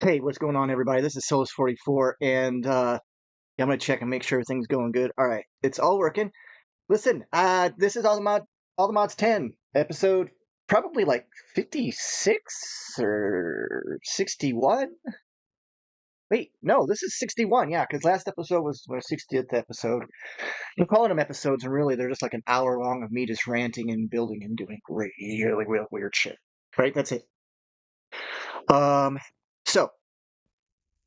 Hey, what's going on, everybody? This is Solus44, and I'm gonna check and make sure everything's going good. All right, it's all working. Listen, this is all the mods 10 episode, probably like 56 or 61. Wait, no, this is 61. Yeah, because last episode was my 60th episode. I'm calling them episodes, and really they're just like an hour long of me just ranting and building and doing really real weird shit. Right? That's it. Um, so.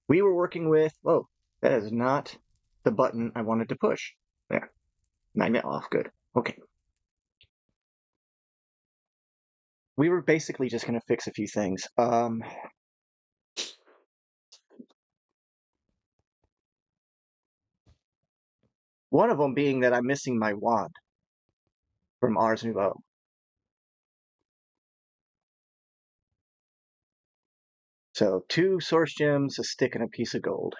We were working with, oh, that is not the button I wanted to push. There, magnet off, good. Okay. We were basically just going to fix a few things. One of them being that I'm missing my wand from Ars Nouveau. So 2 source gems, a stick, and a piece of gold.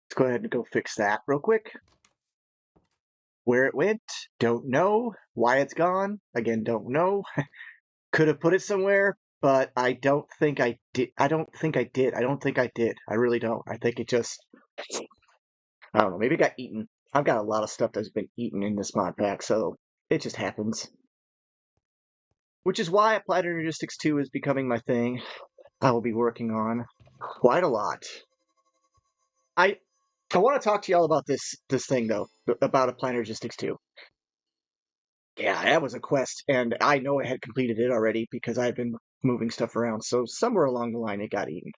Let's go ahead and go fix that real quick. Where it went, don't know. Why it's gone, again, don't know. Could have put it somewhere, but I don't think I did. I don't think I did. I really don't. I think it just, I don't know, maybe it got eaten. I've got a lot of stuff that's been eaten in this mod pack, so it just happens. Which is why Applied Energistics 2 is becoming my thing. I will be working on quite a lot. I want to talk to y'all about this thing though, about Applied Energistics 2. Yeah, that was a quest, and I know I had completed it already because I've been moving stuff around, so somewhere along the line it got eaten.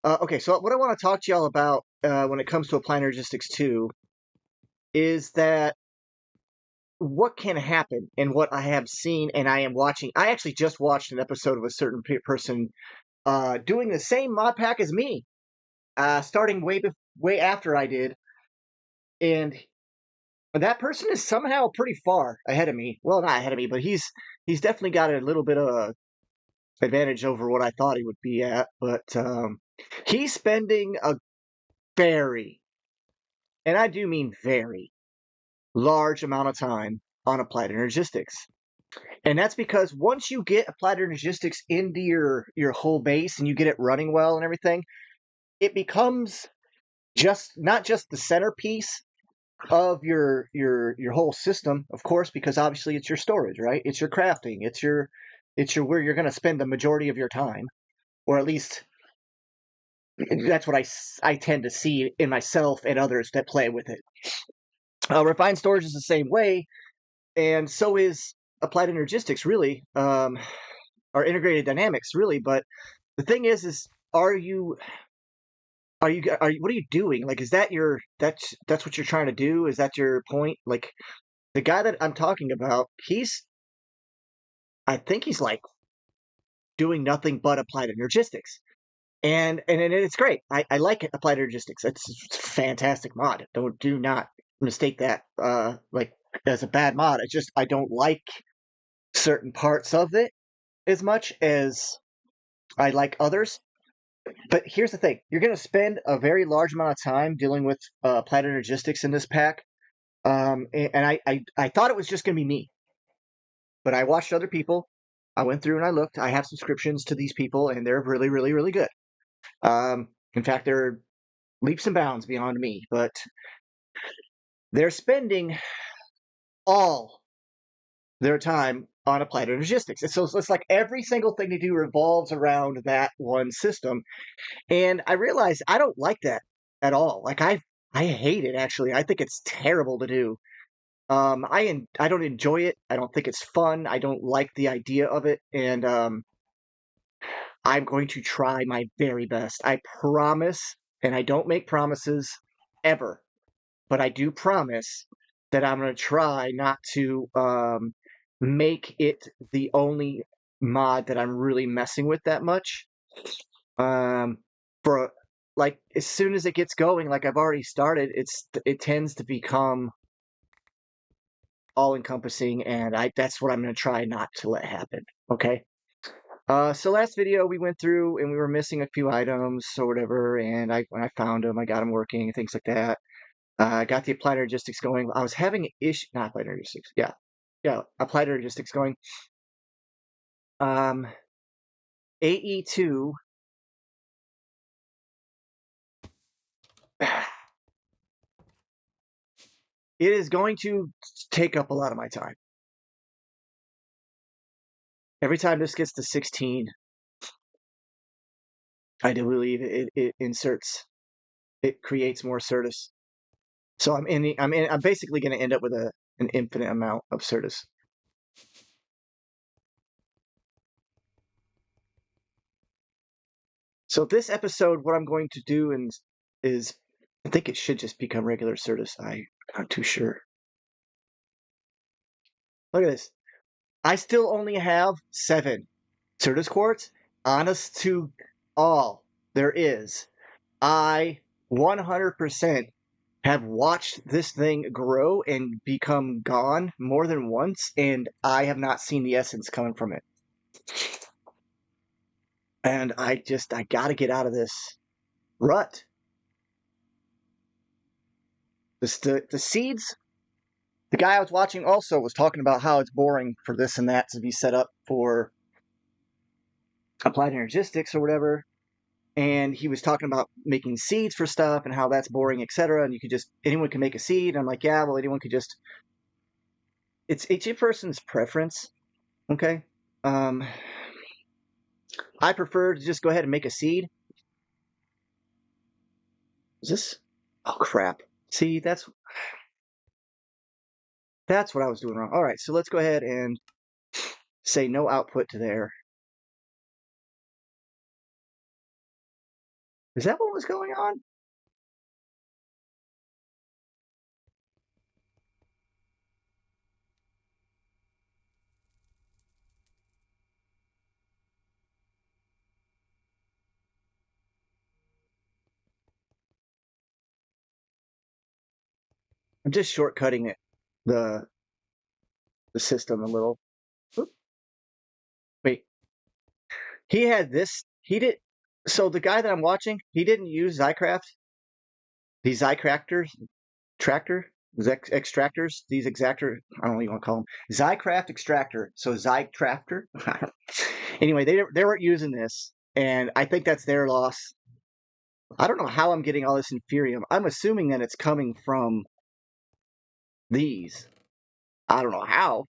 Okay, so what I want to talk to y'all about when it comes to Applied Energistics 2 is that what can happen and what I have seen and I am watching. I actually just watched an episode of a certain person doing the same mod pack as me, starting way after I did, and that person is somehow pretty far ahead of me. Well, not ahead of me, but he's definitely got a little bit of advantage over what I thought he would be at. But he's spending a very, and I do mean very, large amount of time on Applied Energistics. And that's because once you get Applied Energistics into your whole base and you get it running well and everything, it becomes just not just the centerpiece of your whole system, of course, because obviously it's your storage, right? It's your crafting, it's your where you're going to spend the majority of your time, or at least that's what I tend to see in myself and others that play with it. Refined storage is the same way, and so is Applied Energistics, really, or integrated dynamics, really. But the thing is are you what are you doing? Like, is that that's what you're trying to do? Is that your point? Like, the guy that I'm talking about, I think he's like doing nothing but Applied Energistics. And it's great. I like Applied Energistics. It's a fantastic mod. Do not mistake that like as a bad mod. It's just I don't like certain parts of it as much as I like others. But here's the thing: you're going to spend a very large amount of time dealing with Applied Energistics in this pack. And I thought it was just going to be me, but I watched other people. I went through and I looked. I have subscriptions to these people, and they're really good. In fact, they're leaps and bounds beyond me, but they're spending all their time on Applied Energistics. So it's like every single thing they do revolves around that one system. And I realized I don't like that at all. Like I hate it actually. I think it's terrible to do. I don't enjoy it. I don't think it's fun. I don't like the idea of it, and I'm going to try my very best. I promise, and I don't make promises ever, but I do promise that I'm going to try not to make it the only mod that I'm really messing with that much. For like as soon as it gets going, like I've already started, it tends to become all encompassing, and that's what I'm going to try not to let happen. Okay. So last video we went through and we were missing a few items or whatever, and when I found them, I got them working, things like that. I got the applied logistics going. I was having not applied logistics, yeah, applied logistics going. AE2, it is going to take up a lot of my time. Every time this gets to 16, I do believe it inserts, it creates more Certus. So I'm basically going to end up with an infinite amount of Certus. So this episode, what I'm going to do is I think it should just become regular Certus. I'm not too sure. Look at this. I still only have 7 Certus quartz. Honest to all, there is. I 100% have watched this thing grow and become gone more than once, and I have not seen the essence coming from it. And I gotta get out of this rut. The seeds, the guy I was watching also was talking about how it's boring for this and that to be set up for applied energistics or whatever. And he was talking about making seeds for stuff and how that's boring, etc. And anyone can make a seed. I'm like, yeah, well, anyone could just, it's each person's preference. Okay. I prefer to just go ahead and make a seed. Is this? Oh, crap. See, that's what I was doing wrong. All right, so let's go ahead and say no output to there. Is that what was going on? I'm just shortcutting it, the system a little. Oop. Wait, he had this. He did. So the guy that I'm watching, he didn't use Zycraft. These Zycractors, extractors, these exactor. I don't know what you want to call them. Zycraft extractor. So Zycrafter. Anyway, they weren't using this, and I think that's their loss. I don't know how I'm getting all this inferium. I'm assuming that it's coming from these. I don't know how,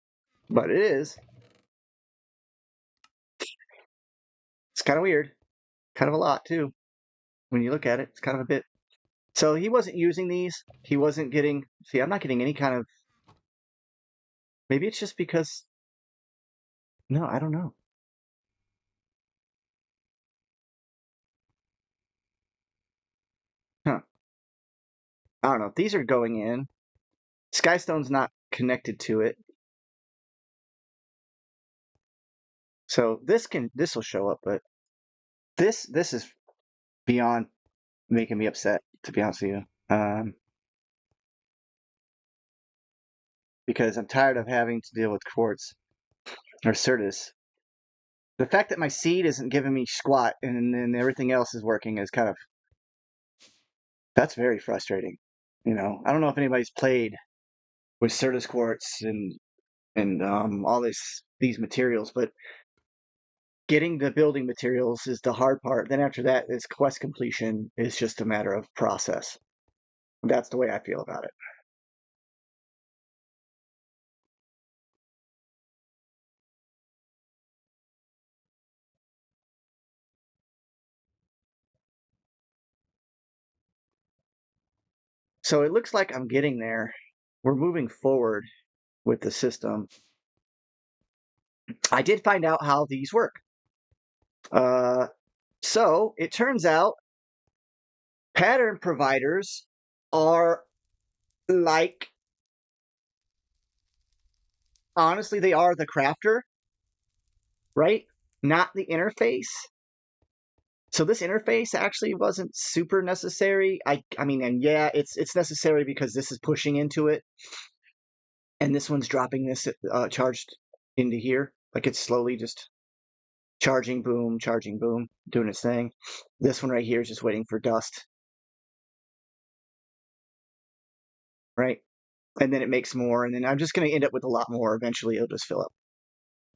but it is. It's kind of weird. Kind of a lot, too. When you look at it, it's kind of a bit. So he wasn't using these. He wasn't getting. See, I'm not getting any kind of. Maybe it's just because. No, I don't know. Huh. I don't know. These are going in. Skystone's not connected to it. So this will show up, but this is beyond making me upset, to be honest with you. Because I'm tired of having to deal with quartz or Certus. The fact that my seed isn't giving me squat and then everything else is working is kind of, that's very frustrating. You know, I don't know if anybody's played with Certus quartz and all these materials, but getting the building materials is the hard part. Then after that, is quest completion is just a matter of process. That's the way I feel about it. So it looks like I'm getting there. We're moving forward with the system. I did find out how these work. So it turns out pattern providers are like, honestly, they are the crafter, right? Not the interface. So this interface actually wasn't super necessary. I mean, and yeah, it's necessary because this is pushing into it, and this one's dropping this charged into here. Like it's slowly just charging boom, doing its thing. This one right here is just waiting for dust, right? And then it makes more, and then I'm just going to end up with a lot more. Eventually, it'll just fill up,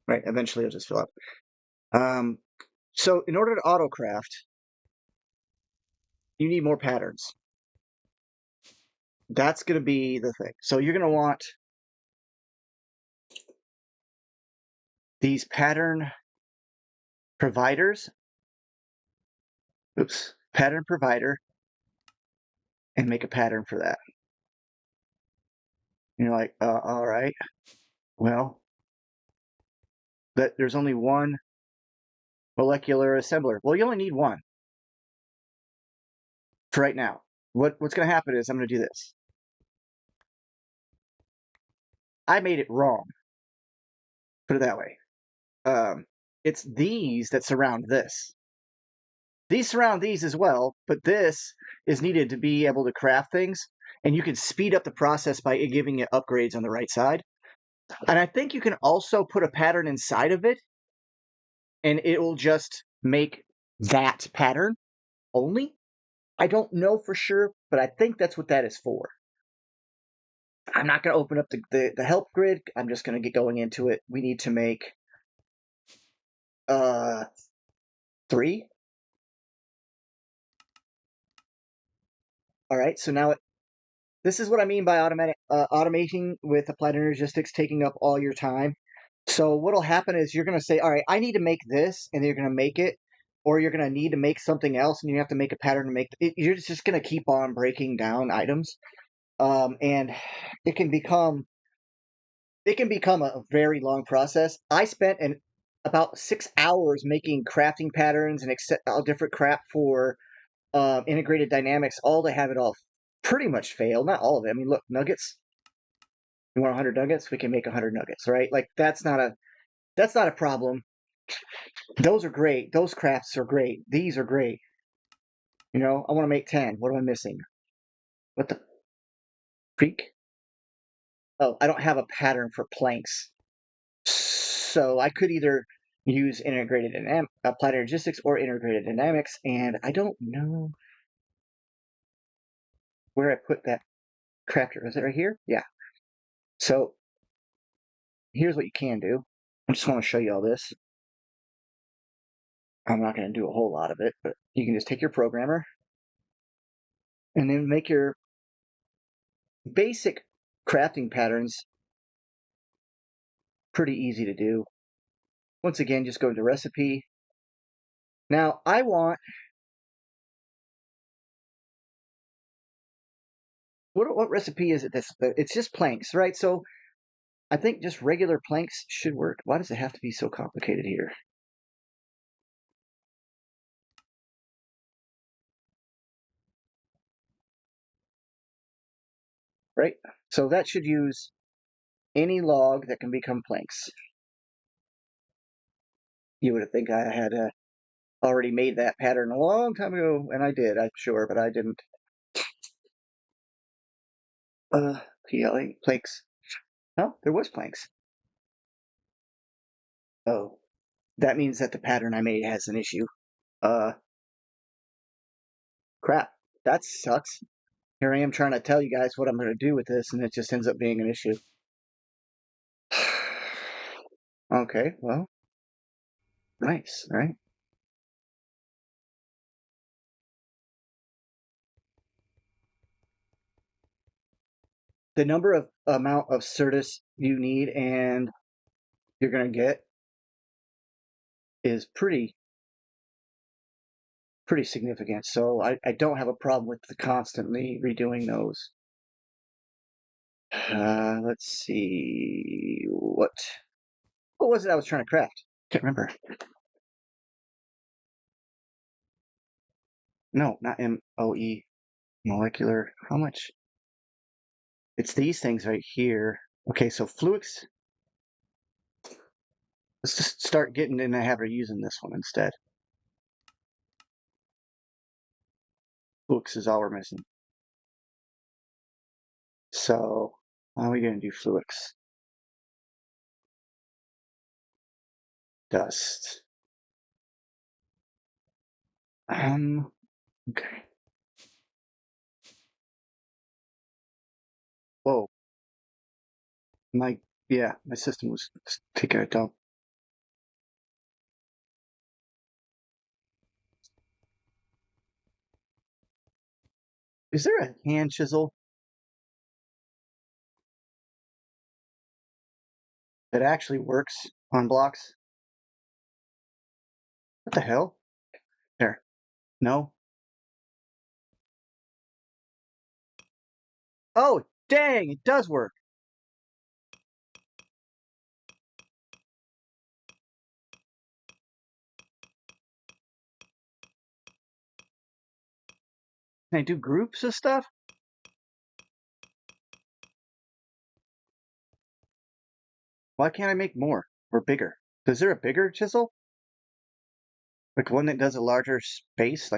right? Eventually, it'll just fill up. So in order to autocraft, you need more patterns. That's going to be the thing. So you're going to want these pattern providers. Oops, pattern provider, and make a pattern for that. And you're like, all right. Well, there's only one molecular assembler. Well, you only need one for right now. What's going to happen is I'm going to do this. I made it wrong. Put it that way. It's these that surround this. These surround these as well, but this is needed to be able to craft things, and you can speed up the process by giving it upgrades on the right side. And I think you can also put a pattern inside of it, and it will just make that pattern only. I don't know for sure, but I think that's what that is for. I'm not going to open up the help grid. I'm just going to get going into it. We need to make 3. All right, so now this is what I mean by automating with Applied Energistics taking up all your time. So what'll happen is you're going to say, all right, I need to make this, and you're going to make it, or you're going to need to make something else, and you have to make a pattern to make it. You're just going to keep on breaking down items, and it can become a very long process. I spent about 6 hours making crafting patterns and all different crap for integrated dynamics, all to have it all pretty much fail. Not all of it. I mean, look, nuggets. You want 100 nuggets? We can make 100 nuggets, right? Like that's not a problem. Those are great. Those crafts are great. These are great. I want to make 10. What am I missing? What the freak? Oh, I don't have a pattern for planks. So I could either use applied energistics or integrated dynamics, and I don't know where I put that crafter. Is it right here? Yeah. So here's what you can do. I just want to show you all this. I'm not going to do a whole lot of it, but you can just take your programmer and then make your basic crafting patterns pretty easy to do. Once again, just go to recipe. Now I want, what recipe is it? It's just planks, right? So I think just regular planks should work. Why does it have to be so complicated here? Right? So that should use any log that can become planks. You would think I had already made that pattern a long time ago, and I did, I'm sure, but I didn't. PLA planks. Oh, there was planks. Oh, that means that the pattern I made has an issue. Crap. That sucks. Here I am trying to tell you guys what I'm going to do with this, and it just ends up being an issue. Okay, well, nice, right? The amount of Certus you need and you're going to get is pretty significant. So I don't have a problem with the constantly redoing those. Let's see what was it I was trying to craft? Can't remember. No, not MOE molecular. How much? It's these things right here. Okay, so Fluix. Let's just start getting in and have her using this one instead. Fluix is all we're missing. So how are we going to do Fluix? Dust. Okay. Whoa. Yeah, my system was taking a dump. Is there a hand chisel that actually works on blocks? What the hell? There. No? Oh, dang, it does work. Can I do groups of stuff? Why can't I make more or bigger? Is there a bigger chisel? Like one that does a larger space?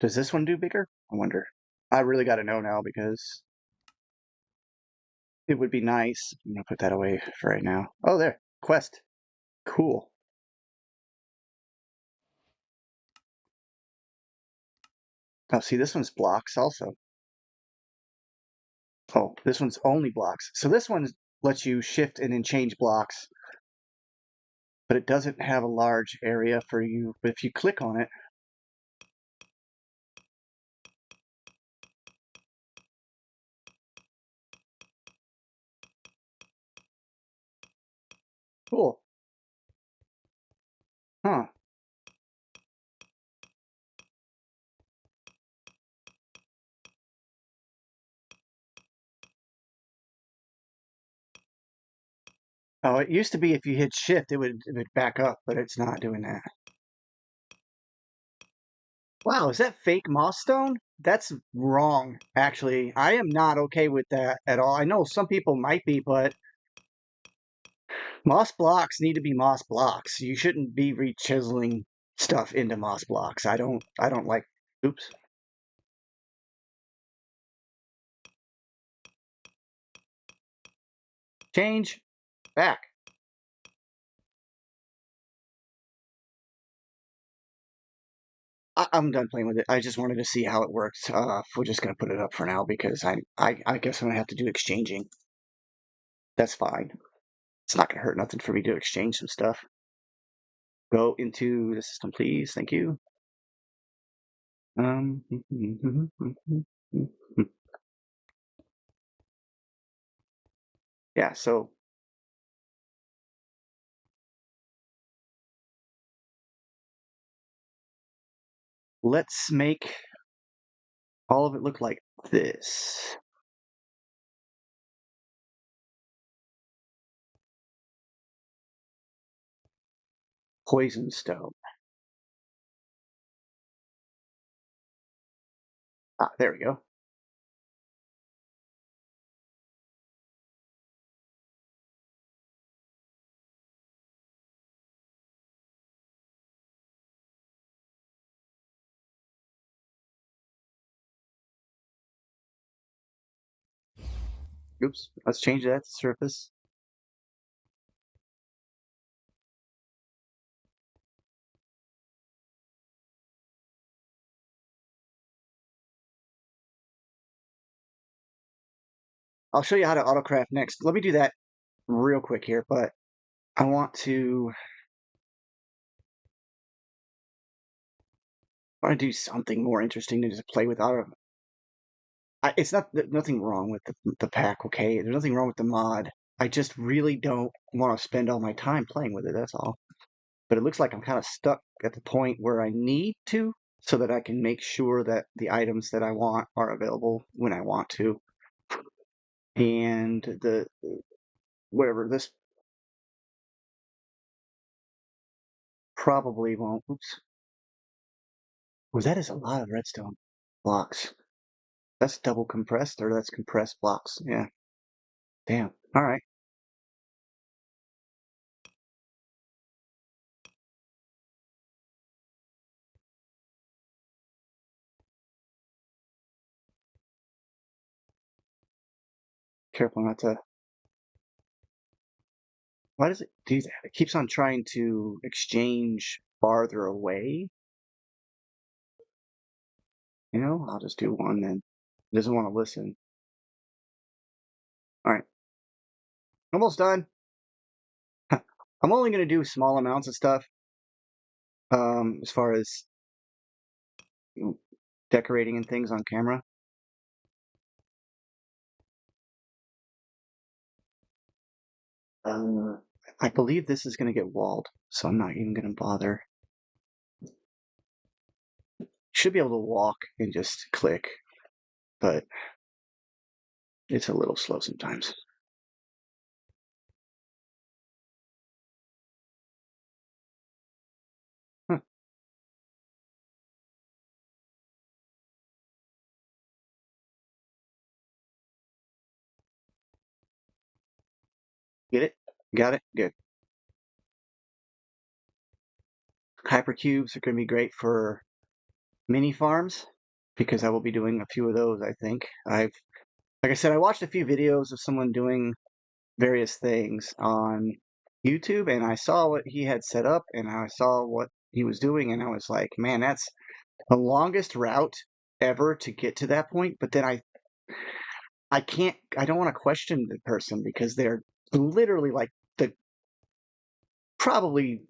Does this one do bigger? I wonder. I really got to know now because it would be nice. I'm going to put that away for right now. Oh, there. Quest. Cool. Oh, see, this one's blocks also. Oh, this one's only blocks. So this one lets you shift and then change blocks, but it doesn't have a large area for you. But if you click on it, cool. Huh. Oh, it used to be if you hit shift, it would back up, but it's not doing that. Wow, is that fake moss stone? That's wrong, actually. I am not okay with that at all. I know some people might be, but moss blocks need to be moss blocks. You shouldn't be rechiseling stuff into moss blocks. I don't like oops. Change back. I'm done playing with it. I just wanted to see how it works. We're just gonna put it up for now because I guess I'm gonna have to do exchanging. That's fine. It's not gonna hurt nothing for me to exchange some stuff. Go into the system, please. Thank you. Um, yeah, so let's make all of it look like this. Poison stone. Ah, there we go. Oops, let's change that to surface. I'll show you how to autocraft next. Let me do that real quick here, but I want to do something more interesting than just play with auto. It's nothing wrong with the pack, okay? There's nothing wrong with the mod. I just really don't want to spend all my time playing with it. That's all. But it looks like I'm kind of stuck at the point where I need to, so that I can make sure that the items that I want are available when I want to. And the whatever this probably won't. Oops. Well, that is a lot of redstone blocks. That's double compressed, or that's compressed blocks. Yeah. Damn. All right. Careful not to. Why does it do that? It keeps on trying to exchange farther away. You know, I'll just do one then. He doesn't want to listen. All right, almost done. I'm only going to do small amounts of stuff as far as decorating and things on camera. I believe this is going to get walled, so I'm not even going to bother. Should be able to walk and just click, but it's a little slow sometimes. Huh. Get it? Got it? Good. Hypercubes are going to be great for mini farms because I will be doing a few of those, I think. Like I said, I watched a few videos of someone doing various things on YouTube and I saw what he had set up and I saw what he was doing and I was like, man, that's the longest route ever to get to that point. But then I don't want to question the person because they're literally like the probably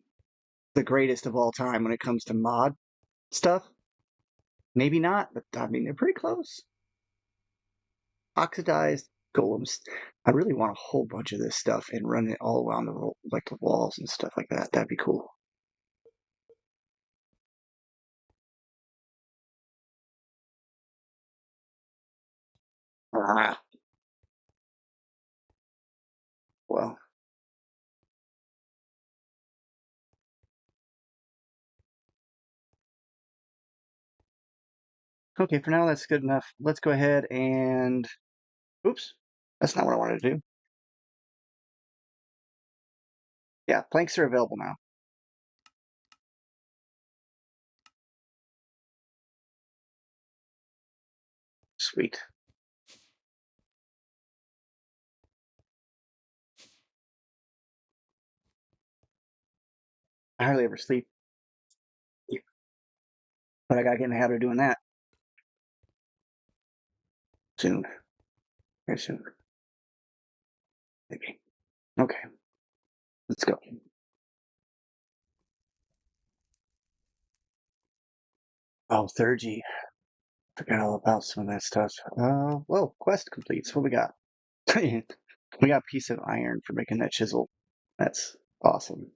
the greatest of all time when it comes to mod stuff. Maybe not, but I mean they're pretty close. Oxidized golems. I really want a whole bunch of this stuff and run it all around the walls and stuff like that. That'd be cool. Ah, well. Okay, for now that's good enough. Let's go ahead and oops, that's not what I wanted to do. Yeah, planks are available now. Sweet. I hardly ever sleep, but I gotta get in the habit of doing that soon. Very soon. Maybe. Okay, let's go. Oh, Thurgy. Forgot all about some of that stuff. Well, quest completes. What we got? We got a piece of iron for making that chisel. That's awesome.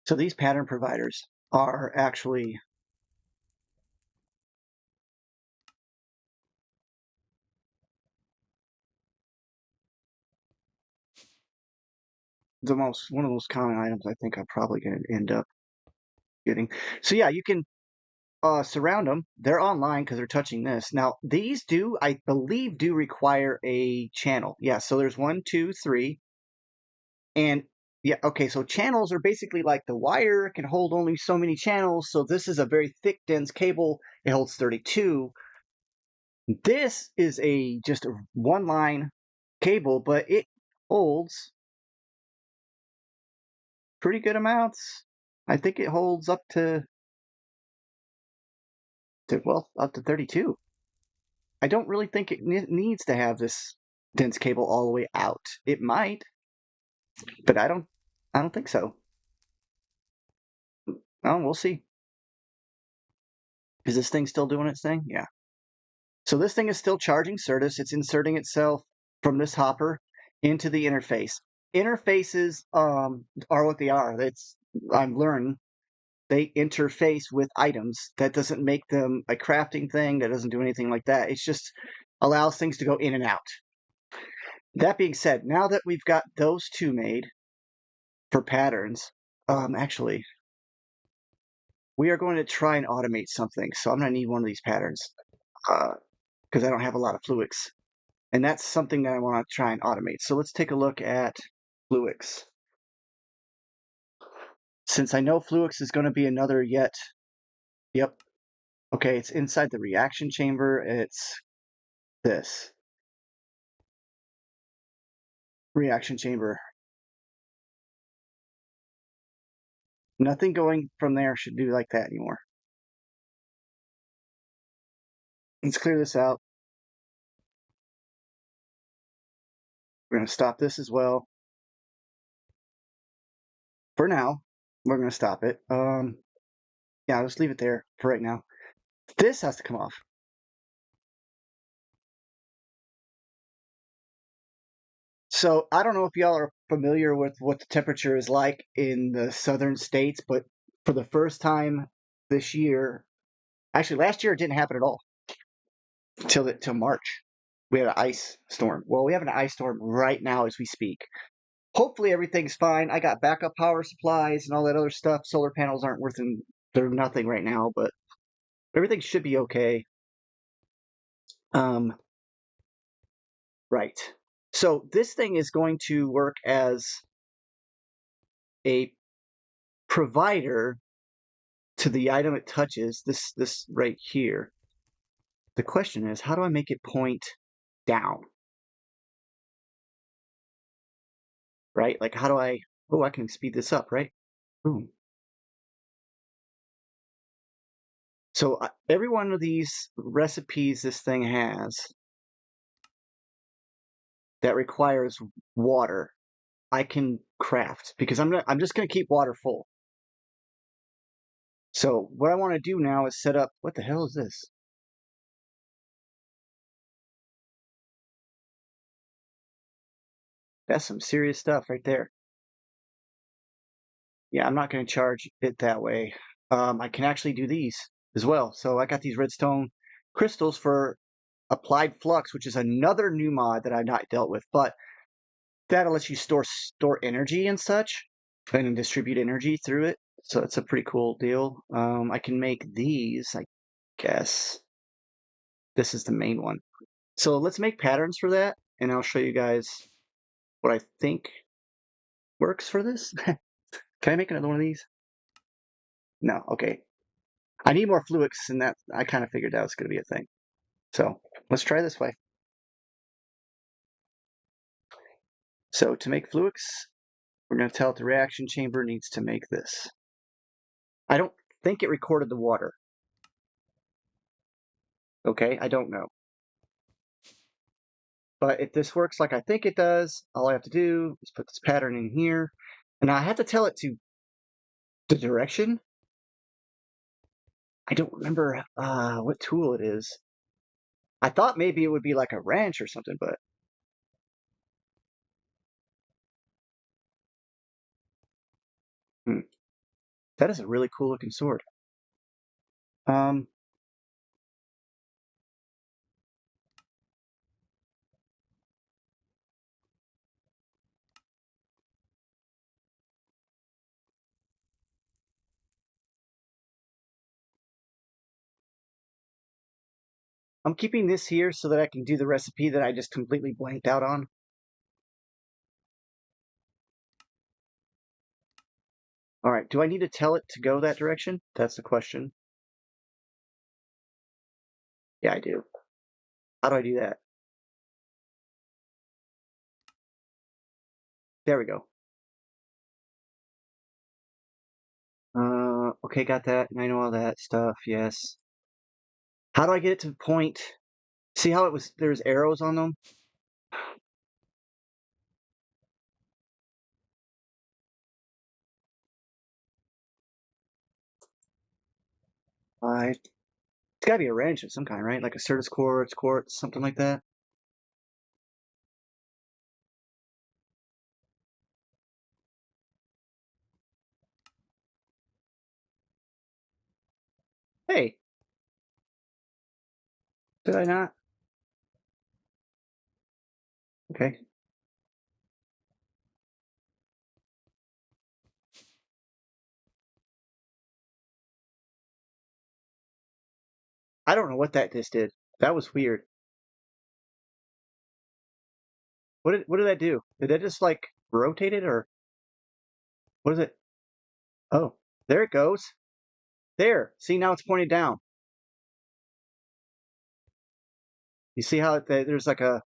So these pattern providers are actually one of the most common items I think I'm probably going to end up getting. So yeah, you can surround them. They're online because they're touching this. Now these do, I believe, do require a channel. Yeah, so there's 1, 2, 3, and yeah, okay. So channels are basically like the wire can hold only so many channels. So this is a very thick, dense cable. It holds 32. This is a just a one line cable, but it holds pretty good amounts. I think it holds up to well up to 32. I don't really think it needs to have this dense cable all the way out. It might, but I don't think so. Oh, we'll see. Is this thing still doing its thing? Yeah. So this thing is still charging Certus. It's inserting itself from this hopper into the interface. Interfaces are what they are. I've learned they interface with items. That doesn't make them a crafting thing. That doesn't do anything like that. It's just allows things to go in and out. That being said, now that we've got those two made for patterns, actually, we are going to try and automate something. So I'm going to need one of these patterns because I don't have a lot of Fluix. And that's something that I want to try and automate. So let's take a look at Fluix. Since I know Fluix is going to be another yep. Okay, it's inside the reaction chamber. It's this. Reaction chamber. Nothing going from there should do like that anymore. Let's clear this out. We're going to stop this as well. For now, we're going to stop it. Yeah, let's leave it there for right now. This has to come off. So I don't know if y'all are familiar with what the temperature is like in the southern states, but for the first time this year, actually last year it didn't happen at all till March. We had an ice storm. Well, we have an ice storm right now as we speak. Hopefully everything's fine. I got backup power supplies and all that other stuff. Solar panels aren't they're nothing right now, but everything should be okay. Um, right. So this thing is going to work as a provider to the item it touches, this right here. The question is, how do I make it point down? Right? Like how do I, oh, I can speed this up, right? Boom. So every one of these recipes this thing has that requires water, I can craft because I'm just gonna keep water full. So what I want to do now is set up, what the hell is this? That's some serious stuff right there. Yeah, I'm not going to charge it that way. I can actually do these as well. So I got these redstone crystals for applied flux, which is another new mod that I've not dealt with, but that lets you store energy and such and distribute energy through it. So it's a pretty cool deal. I can make these, I guess. This is the main one. So let's make patterns for that, and I'll show you guys what I think works for this. Can I make another one of these? No, okay. I need more Fluix, and that I kind of figured that was going to be a thing. So let's try this way. So to make Fluix, we're going to tell it the reaction chamber needs to make this. I don't think it recorded the water. Okay, I don't know. But if this works like I think it does, all I have to do is put this pattern in here. And I have to tell it to the direction. I don't remember what tool it is. I thought maybe it would be like a wrench or something, but hmm, that is a really cool looking sword. Um, I'm keeping this here so that I can do the recipe that I just completely blanked out on. All right, do I need to tell it to go that direction? That's the question. Yeah, I do. How do I do that? There we go. Okay, got that. And I know all that stuff, yes. How do I get it to point? See how it was, there's arrows on them? It's gotta be a wrench of some kind, right? Like a Certus quartz, something like that. Hey, did I not? Okay. I don't know what that just did. That was weird. What did that do? Did that just like rotate it or what is it? Oh, there it goes. There. See, now it's pointed down. You see how there's like a,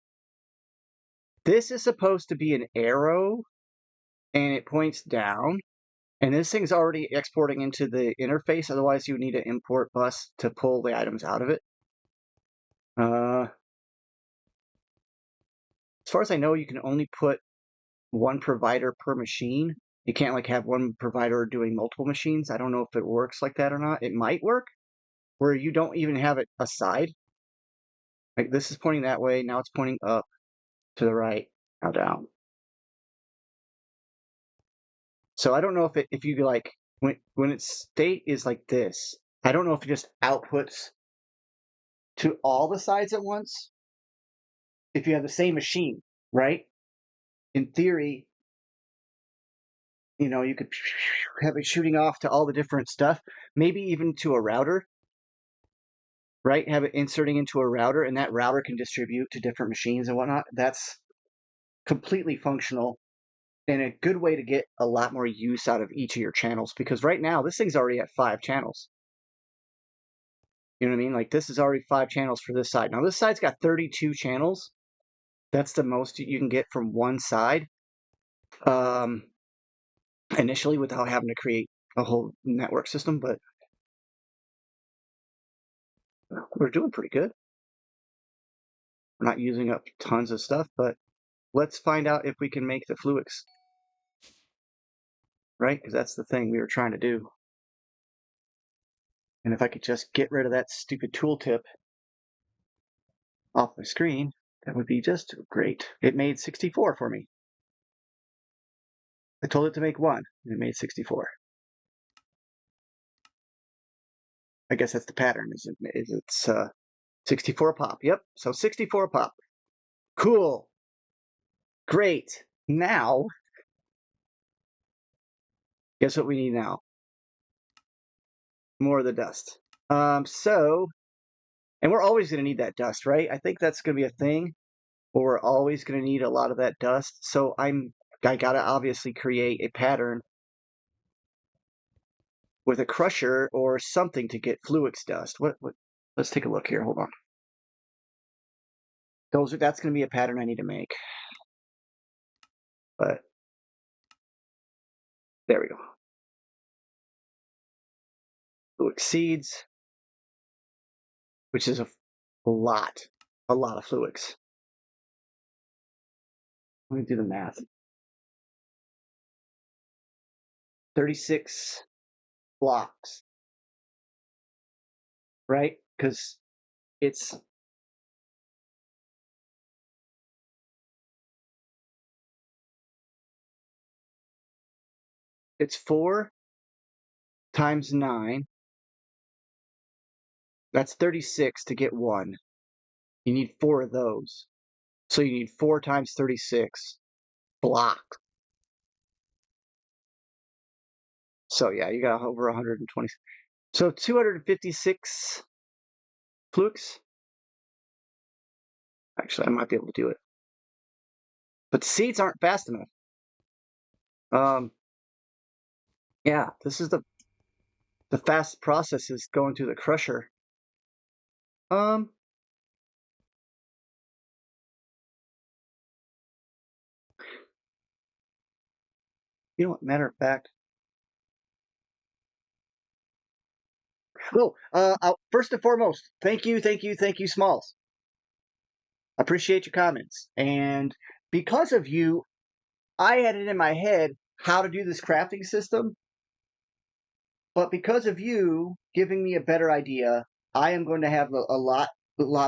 this is supposed to be an arrow and it points down. And this thing's already exporting into the interface. Otherwise, you would need an import bus to pull the items out of it. As far as I know, you can only put one provider per machine. You can't like have one provider doing multiple machines. I don't know if it works like that or not. It might work where you don't even have it aside. Like this is pointing that way. Now it's pointing up, to the right, now down. So I don't know if you like when its state is like this. I don't know if it just outputs to all the sides at once. If you have the same machine, right? In theory, you could have it shooting off to all the different stuff, maybe even to a router, right? Have it inserting into a router, and that router can distribute to different machines and whatnot. That's completely functional and a good way to get a lot more use out of each of your channels, because right now this thing's already at 5 channels. You know what I mean? Like this is already 5 channels for this side. Now this side's got 32 channels. That's the most you can get from one side. Initially, without having to create a whole network system, but we're doing pretty good. We're not using up tons of stuff, but let's find out if we can make the Fluix, right? Because that's the thing we were trying to do. And if I could just get rid of that stupid tooltip off my screen, that would be just great. It made 64 for me. I told it to make 1, and it made 64. I guess that's the pattern, is it's 64 a pop. Yep, so 64 a pop. Cool. Great. Now, guess what we need now? More of the dust. And we're always going to need that dust, right? I think that's going to be a thing, where we're always going to need a lot of that dust. So I got to obviously create a pattern with a crusher or something to get Fluix dust. What? Let's take a look here. Hold on. That's going to be a pattern I need to make. But there we go. Fluix seeds, which is a lot of Fluix. Let me do the math. 36 blocks, right? Because it's It's 4 times 9. That's 36 to get 1. You need 4 of those. So you need 4 times 36 blocks. So yeah, you got over 120. So 256 Fluix. Actually, I might be able to do it. But seeds aren't fast enough. Yeah, this is the fast process is going through the crusher. You know what, matter of fact. Oh, first and foremost, thank you, Smalls. Appreciate your comments. And because of you, I had it in my head how to do this crafting system. But because of you giving me a better idea, I am going to have a lot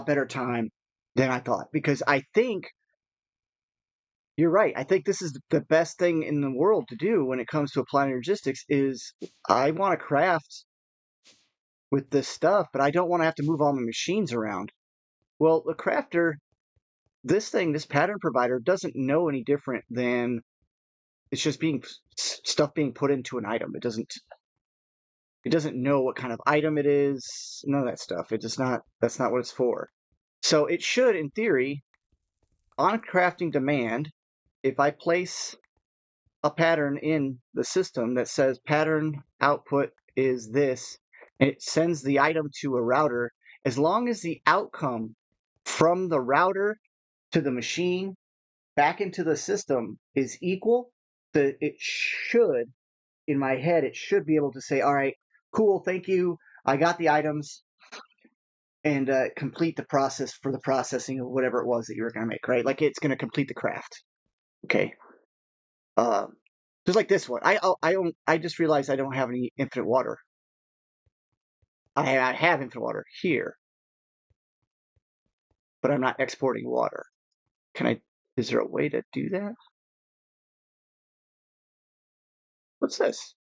better time than I thought. Because I think you're right. I think this is the best thing in the world to do when it comes to applying logistics is I want to craft with this stuff, but I don't want to have to move all my machines around. Well, the crafter, this pattern provider doesn't know any different than it's just stuff being put into an item. It doesn't know what kind of item it is, none of that stuff. That's not what it's for. So it should, in theory, on crafting demand, if I place a pattern in the system that says pattern output is this, and it sends the item to a router, as long as the outcome from the router to the machine back into the system is equal, it should, in my head, it should be able to say, all right, cool, thank you. I got the items, and complete the process for the processing of whatever it was that you were going to make, right? Like it's going to complete the craft. Okay. Just like this one. I just realized I don't have any infinite water. I have infinite water here, but I'm not exporting water. Can I? Is there a way to do that? What's this?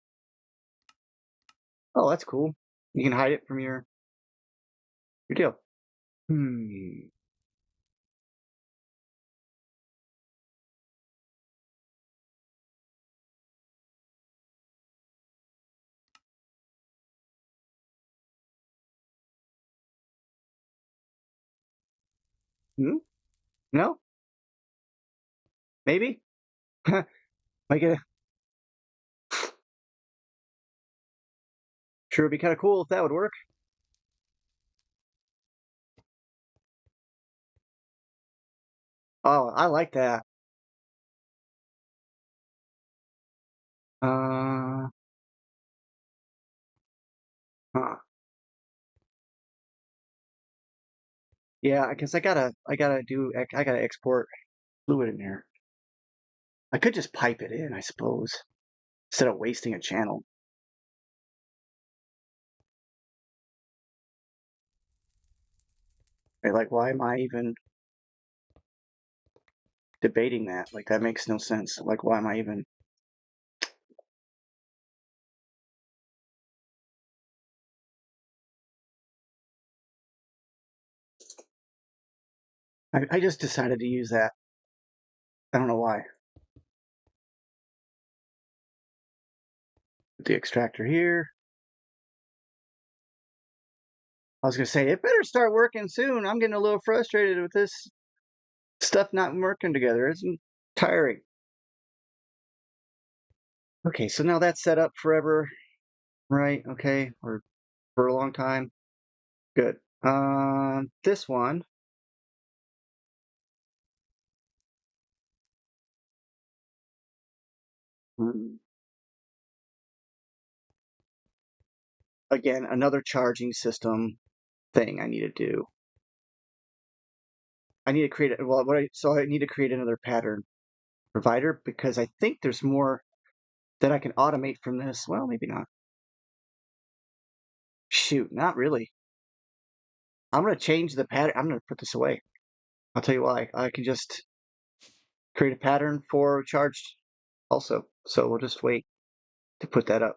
Oh, that's cool. You can hide it from your deal. Hmm. Hmm? No? Maybe? Like it. Sure, it'd be kind of cool if that would work. Oh, I like that. Uh, huh. Yeah, I guess I gotta export fluid in there. I could just pipe it in, I suppose, instead of wasting a channel. Like, why am I even debating that? Like, that makes no sense. Like, why am I even? I just decided to use that. I don't know why. The extractor here. I was gonna say it better start working soon. I'm getting a little frustrated with this stuff not working together. It's tiring. Okay, so now that's set up forever, right? Okay, or for a long time. Good. This one. hmm, Again, another charging system thing I need to do. I need to create it. Well, so I need to create another pattern provider because I think there's more that I can automate from this. Well, maybe not. Shoot, not really. I'm going to change the pattern. I'm going to put this away. I'll tell you why. I can just create a pattern for charged also. So we'll just wait to put that up.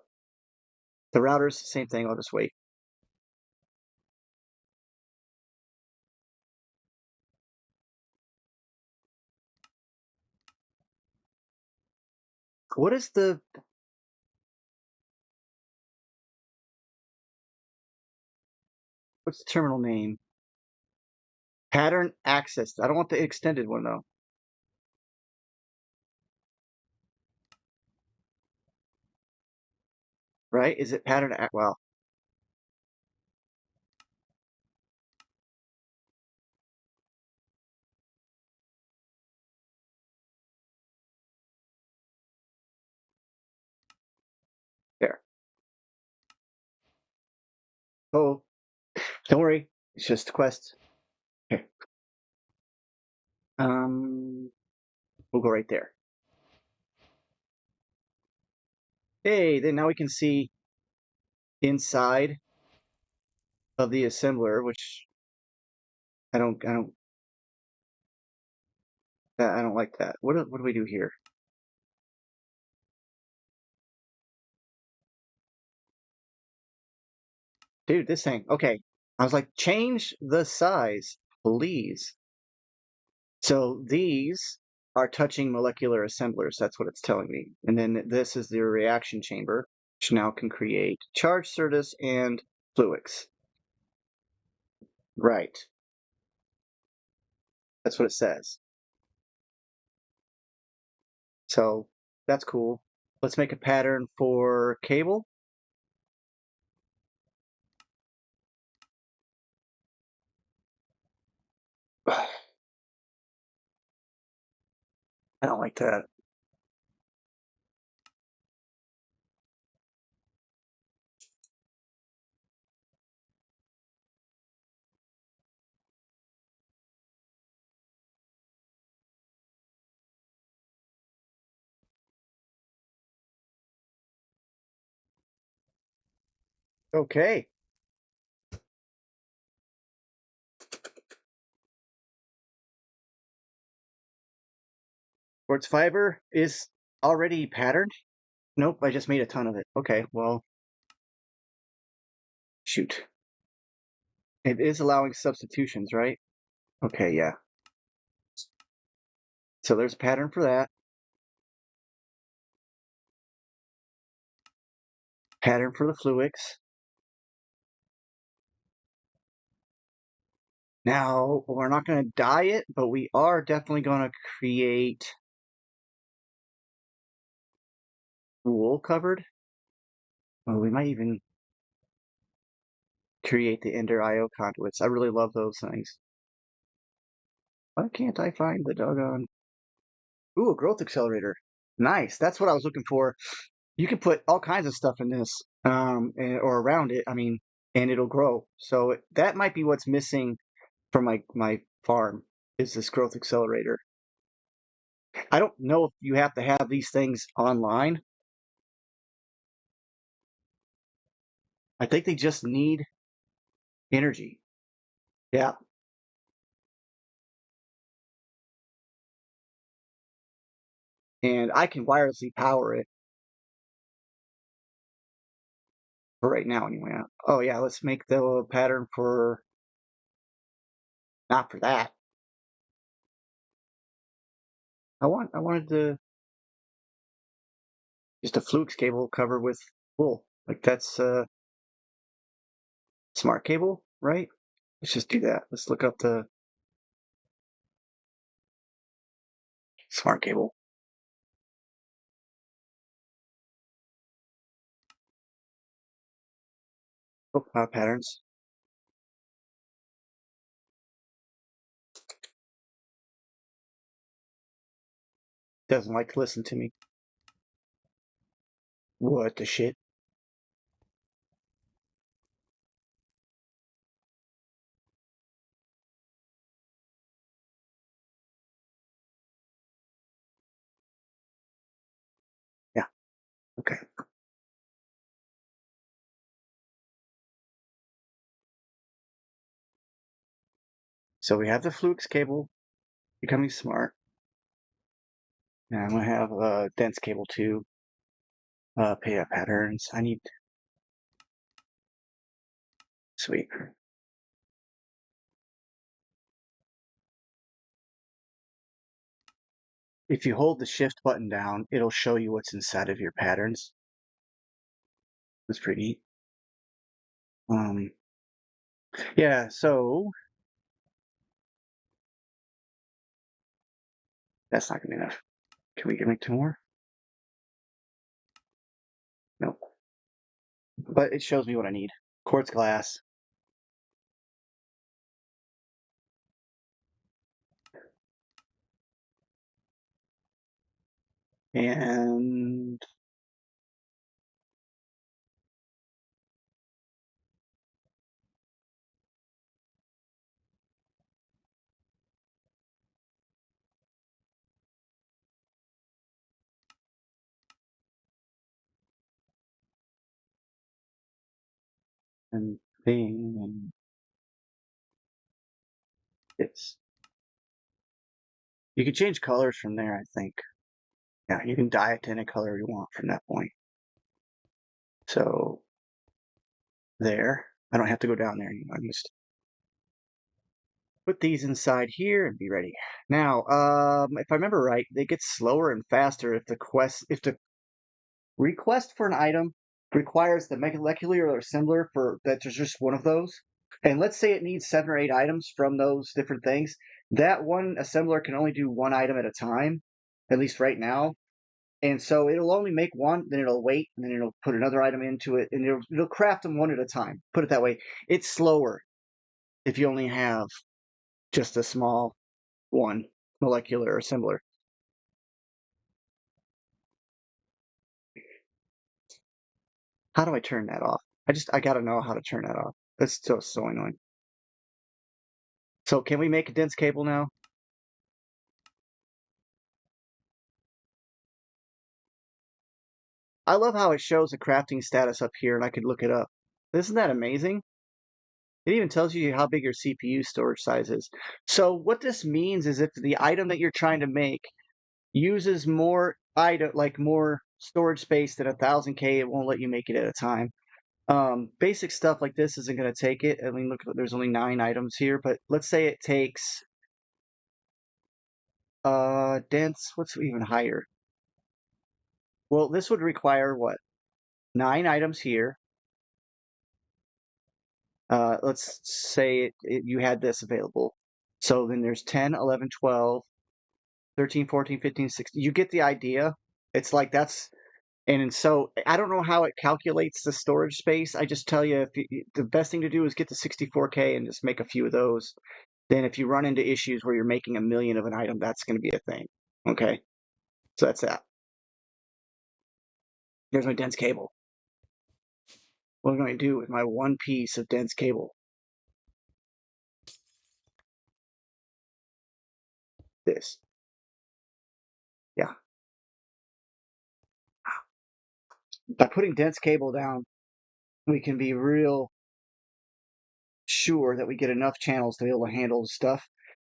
The routers, same thing. I'll just wait. What is what's the terminal name? Pattern access. I don't want the extended one though. Right? Is it pattern? Well, there. Oh, don't worry. It's just a quest. Okay. We'll go right there. Hey, then now we can see inside of the assembler, which I don't like that. What do we do here? Dude, this thing. Okay. I was like, change the size, please. So these are touching molecular assemblers. That's what it's telling me. And then this is the reaction chamber, which now can create charge Certus and Fluix. Right. That's what it says. So that's cool. Let's make a pattern for cable. I don't like that. Okay. Quartz fiber is already patterned? Nope, I just made a ton of it. Okay, well, shoot. It is allowing substitutions, right? Okay, yeah. So there's a pattern for that. Pattern for the Fluix. Now, we're not going to dye it, but we are definitely going to create wool covered. Well, we might even create the Ender IO conduits. I really love those things. Why can't I find the doggone... Ooh, a growth accelerator. Nice. That's what I was looking for. You can put all kinds of stuff in this, or around it. I mean, and it'll grow. So that might be what's missing from my farm is this growth accelerator. I don't know if you have to have these things online. I think they just need energy. Yeah. And I can wirelessly power it for right now anyway. Oh yeah, let's make the pattern for not for that. I wanted to just a Fluix cable covered with wool. Like that's smart cable, right? Let's just do that. Let's look up the smart cable. Oh, patterns. Doesn't like to listen to me. What the shit? Yeah, okay. So we have the Fluix cable becoming smart. And I'm gonna have a dense cable too. Payout patterns. I need sweet. If you hold the shift button down, it'll show you what's inside of your patterns. That's pretty neat. Yeah, so that's not gonna be enough. Can we make two more? Nope. But it shows me what I need. Quartz glass. And and thing and this. You can change colors from there, I think. Yeah, you can dye it to any color you want from that point. So there. I don't have to go down there anymore. I just put these inside here and be ready. Now, if I remember right, they get slower and faster if the request for an item requires the molecular or similar for that there's just one of those. And let's say it needs 7 or 8 items from those different things. That one assembler can only do one item at a time, at least right now. And so it'll only make one, then it'll wait, and then it'll put another item into it, and it'll craft them one at a time. Put it that way. It's slower if you only have just a small one, molecular or similar. How do I turn that off? I gotta know how to turn that off. That's just so annoying. So can we make a dense cable now? I love how it shows the crafting status up here and I could look it up. Isn't that amazing? It even tells you how big your CPU storage size is. So what this means is if the item that you're trying to make uses more item, like more storage space than 1000K, it won't let you make it at a time. Basic stuff like this isn't going to take it. I mean, look, there's only 9 items here, but let's say it takes dense, what's even higher? Well, this would require what? 9 items here. Let's say you had this available. So then there's 10, 11, 12, 13, 14, 15, 16. You get the idea. It's like that's, and so I don't know how it calculates the storage space. I just tell you, the best thing to do is get to 64K and just make a few of those. Then if you run into issues where you're making a million of an item, that's going to be a thing. Okay. So that's that. Here's my dense cable. What am I going to do with my one piece of dense cable? This. Yeah. By putting dense cable down, we can be real sure that we get enough channels to be able to handle the stuff.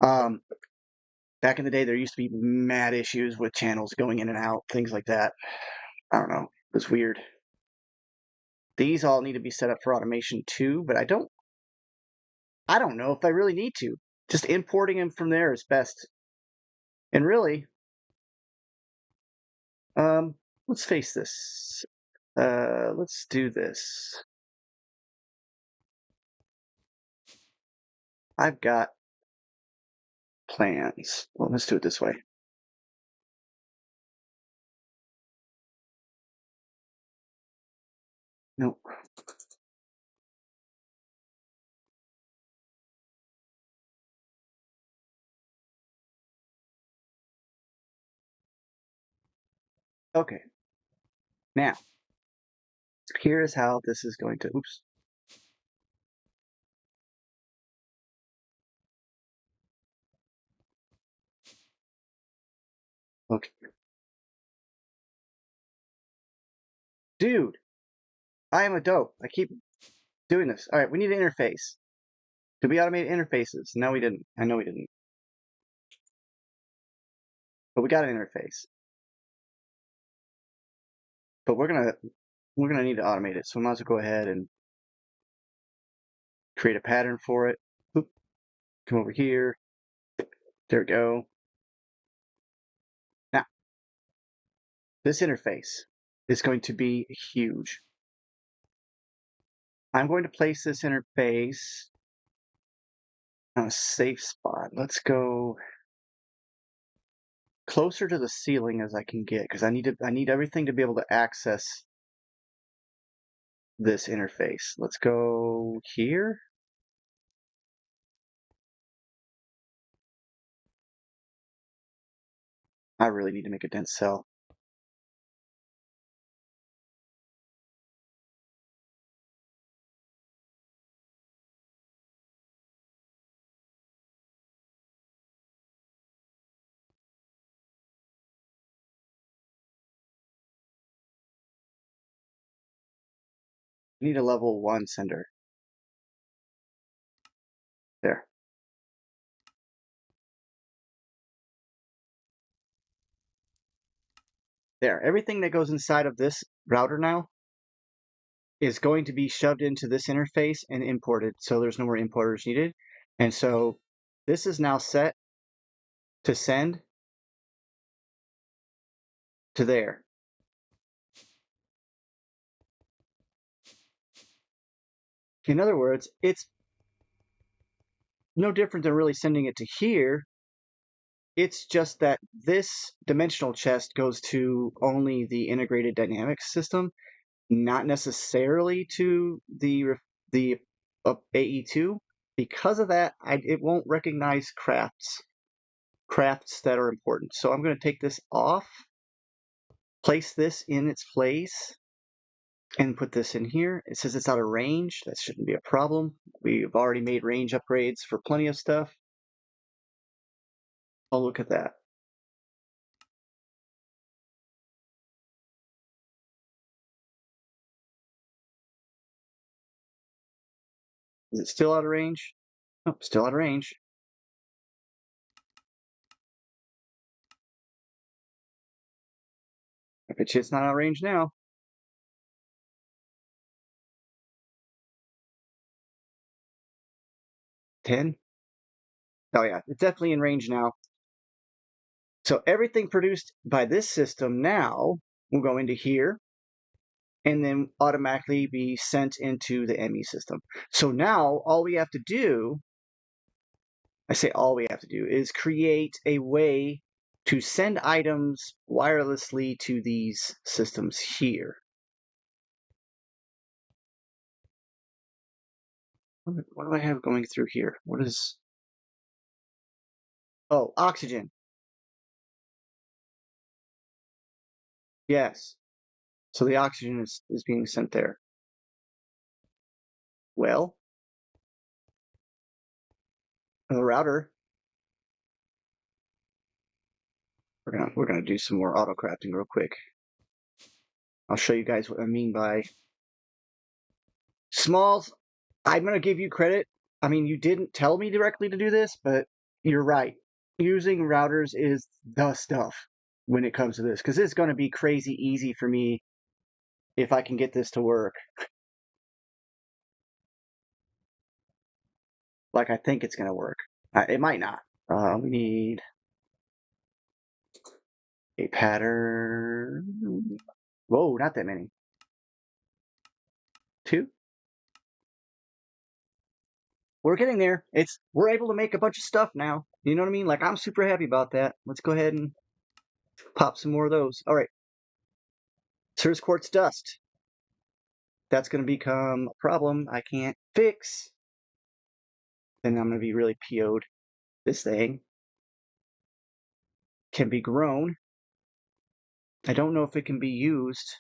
Back in the day, there used to be mad issues with channels going in and out, things like that. I don't know. It was weird. These all need to be set up for automation too, but I don't know if I really need to. Just importing them from there is best. And really, let's face this. Let's do this. I've got plans. Well, let's do it this way. Nope. Okay. Now, here is how this is going to, oops. Okay. Dude, I am a dope. I keep doing this. All right, we need an interface. Did we automate interfaces? No, we didn't. I know we didn't. But we got an interface. But we're gonna need to automate it. So we might as well go ahead and create a pattern for it. Oop. Come over here. There we go. Now, this interface is going to be huge. I'm going to place this interface on a safe spot. Let's go closer to the ceiling as I can get because I need everything to be able to access this interface. Let's go here. I really need to make a dense cell. I need a level 1 sender. There. There. Everything that goes inside of this router now is going to be shoved into this interface and imported, so there's no more importers needed. And so this is now set to send to there. In other words, it's no different than really sending it to here. It's just that this dimensional chest goes to only the integrated dynamics system, not necessarily to the AE2. Because of that, it won't recognize crafts that are important. So I'm going to take this off, place this in its place, and put this in here. It says it's out of range. That shouldn't be a problem. We've already made range upgrades for plenty of stuff. Oh, look at that. Is it still out of range? Oh, still out of range. I bet you it's not out of range now. 10? Oh yeah, it's definitely in range now. So everything produced by this system now will go into here and then automatically be sent into the ME system. So now all we have to do, I say all we have to do, is create a way to send items wirelessly to these systems here. What do I have going through here? What is... Oh, oxygen. Yes. So the oxygen is being sent there. Well, the router. We're gonna do some more auto crafting real quick. I'll show you guys what I mean by Smalls. I'm gonna give you credit. I mean, you didn't tell me directly to do this, but you're right. Using routers is the stuff when it comes to this, because it's gonna be crazy easy for me if I can get this to work like I think it's gonna work. It might not. We need a pattern. Whoa, not that many. 2. We're getting there. We're able to make a bunch of stuff now. You know what I mean? Like, I'm super happy about that. Let's go ahead and pop some more of those. All right. Cirrus quartz dust. That's going to become a problem I can't fix. Then I'm going to be really PO'd. This thing can be grown. I don't know if it can be used.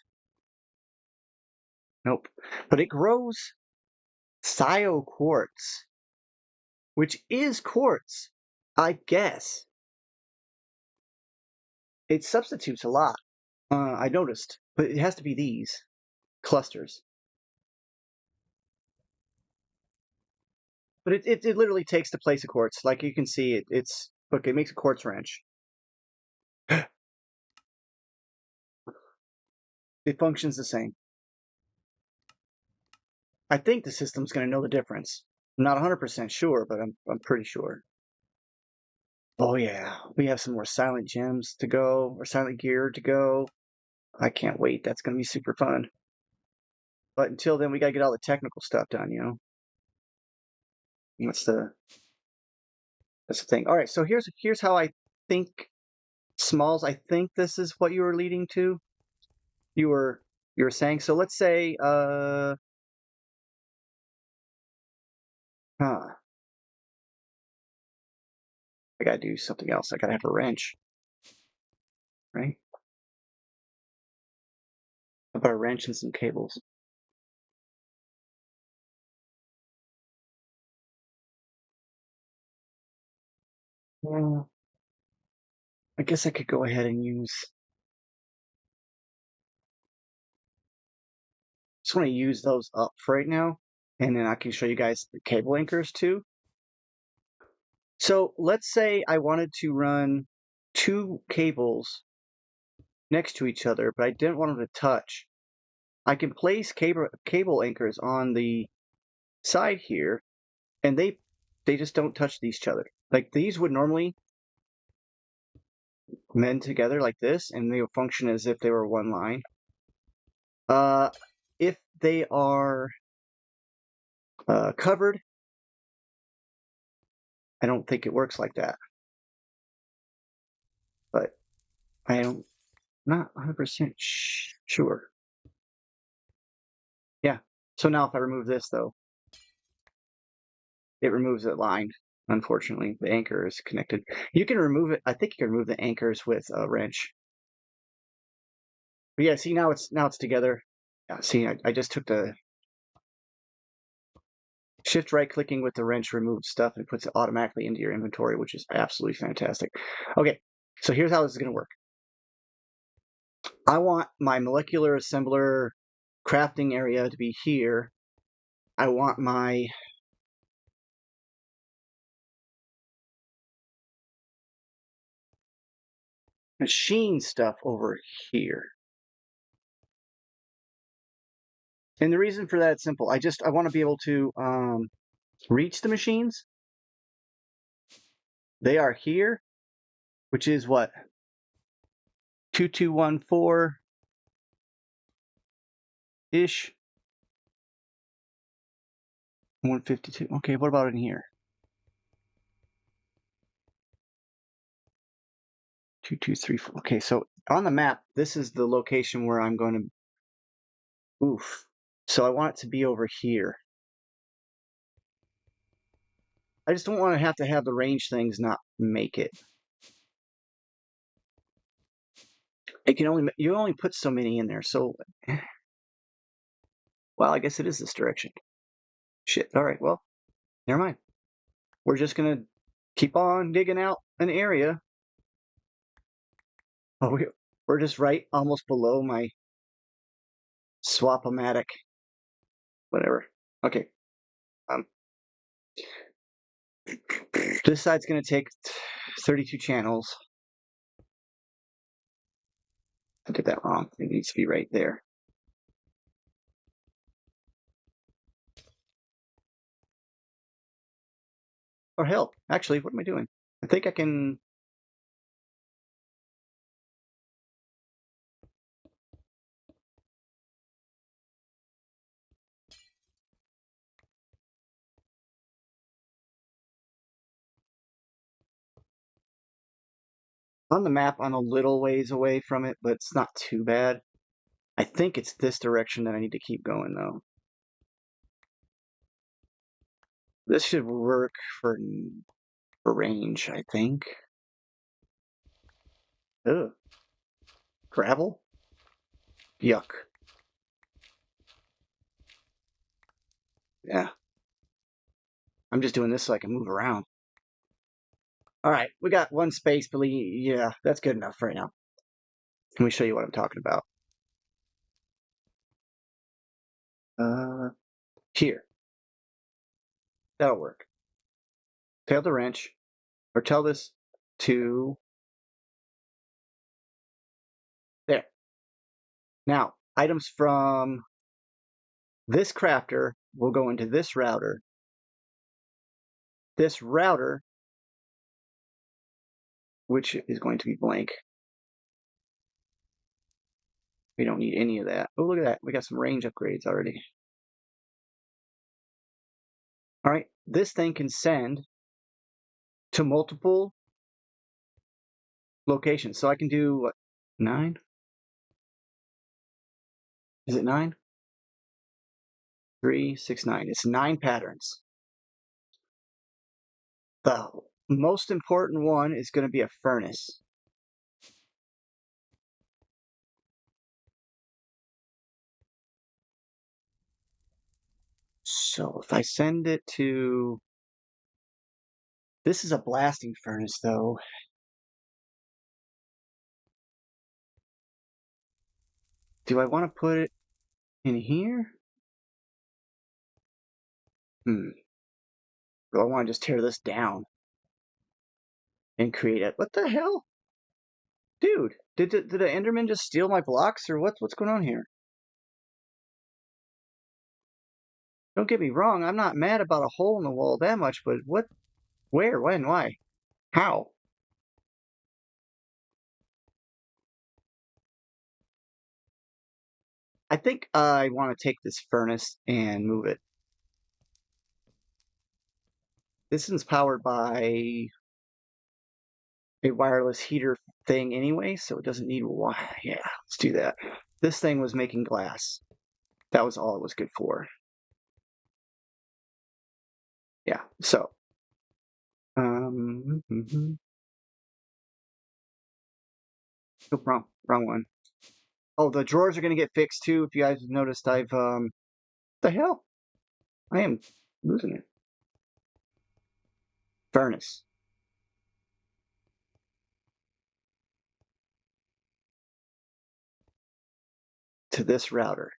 Nope. But it grows Scio quartz, which is quartz, I guess. It substitutes a lot. I noticed, but it has to be these clusters. But it literally takes the place of quartz. Like you can see, look, it makes a quartz wrench. It functions the same. I think the system's going to know the difference. I'm not 100% sure, but I'm pretty sure. Oh yeah, we have some more silent gems to go, or silent gear to go. I can't wait. That's going to be super fun. But until then, we got to get all the technical stuff done, you know? That's the thing. All right, so here's how I think, Smalls, I think this is what you were leading to. You were saying, so let's say I gotta do something else. I gotta have a wrench, right? How about a wrench and some cables? Well, I guess I could go ahead and just want to use those up for right now, and then I can show you guys the cable anchors too. So let's say I wanted to run 2 cables next to each other, but I didn't want them to touch. I can place cable anchors on the side here, and they just don't touch each other. Like these would normally mend together like this, and they will function as if they were one line. If they are covered, I don't think it works like that. But I'm not 100% sure. Yeah. So now if I remove this, though, it removes that line. Unfortunately, the anchor is connected. You can remove it. I think you can remove the anchors with a wrench. But yeah, see now it's together. Yeah, see, I just took the shift right clicking with the wrench removes stuff and puts it automatically into your inventory, which is absolutely fantastic. Okay, so here's how this is going to work. I want my molecular assembler crafting area to be here. I want my machine stuff over here. And the reason for that is simple. I want to be able to reach the machines. They are here, which is what? 2214-ish. 152. Okay, what about in here? 2234. Okay, so on the map, this is the location where I'm going to. Oof. So I want it to be over here. I just don't want to have the range things not make it. You only put so many in there. So, well, I guess it is this direction. Shit. All right. Well, never mind. We're just gonna keep on digging out an area. Oh, we're just right almost below my swap-o-matic. Whatever. Okay. This side's gonna take 32 channels. I did that wrong. It needs to be right there. Or hell, actually, what am I doing? I think I can. On the map, I'm a little ways away from it, but it's not too bad. I think it's this direction that I need to keep going, though. This should work for range, I think. Ugh. Gravel? Yuck. Yeah. I'm just doing this so I can move around. All right, we got one space, but yeah, that's good enough right now. Let me show you what I'm talking about. Here. That'll work. Tell the wrench, or tell this to there. Now, items from this crafter will go into this router. This router, which is going to be blank. We don't need any of that. Oh, look at that. We got some range upgrades already. All right, this thing can send to multiple locations. So I can do what, 9? Is it 9? 3, 6, 9. It's 9 patterns. The most important one is going to be a furnace. So if I send it to, this is a blasting furnace though. Do I want to put it in here? Do I want to just tear this down and create it? What the hell? Dude, did the Enderman just steal my blocks or what's going on here? Don't get me wrong, I'm not mad about a hole in the wall that much, but what, where, when, why, how? I think I want to take this furnace and move it. This one's powered by a wireless heater thing anyway, so it doesn't need wire. Yeah, let's do that. This thing was making glass. That was all it was good for. Yeah, so. Oh, wrong one. Oh, the drawers are going to get fixed too. If you guys have noticed, I've the hell? I am losing it. Furnace. To this router.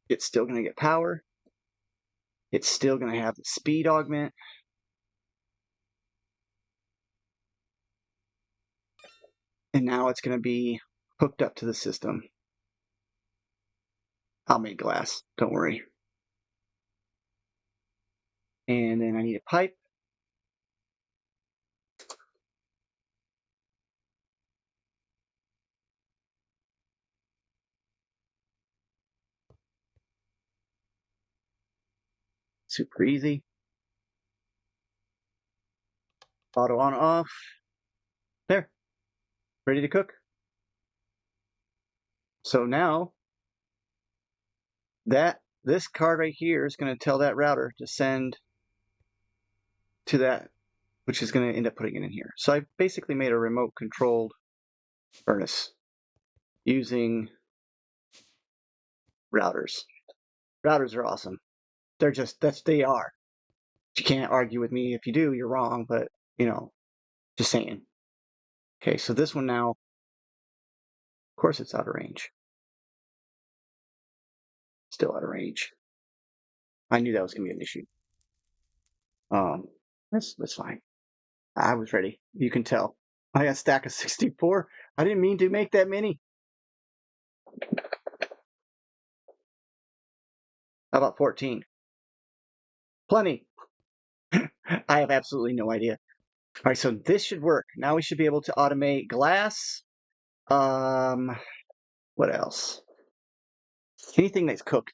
It's still going to get power. It's still going to have the speed augment. And now it's going to be hooked up to the system. I'll make glass. Don't worry. And then I need a pipe. Super easy. Auto on off. There. Ready to cook. So now this card right here is going to tell that router to send to that, which is going to end up putting it in here. So I basically made a remote controlled furnace using routers. Routers are awesome. They're just, they are. You can't argue with me. If you do, you're wrong, but just saying. Okay, so this one now, of course it's out of range. Still out of range. I knew that was going to be an issue. That's fine. I was ready. You can tell. I got a stack of 64. I didn't mean to make that many. How about 14? Plenty. I have absolutely no idea. All right, so this should work. Now we should be able to automate glass. What else? Anything that's cooked.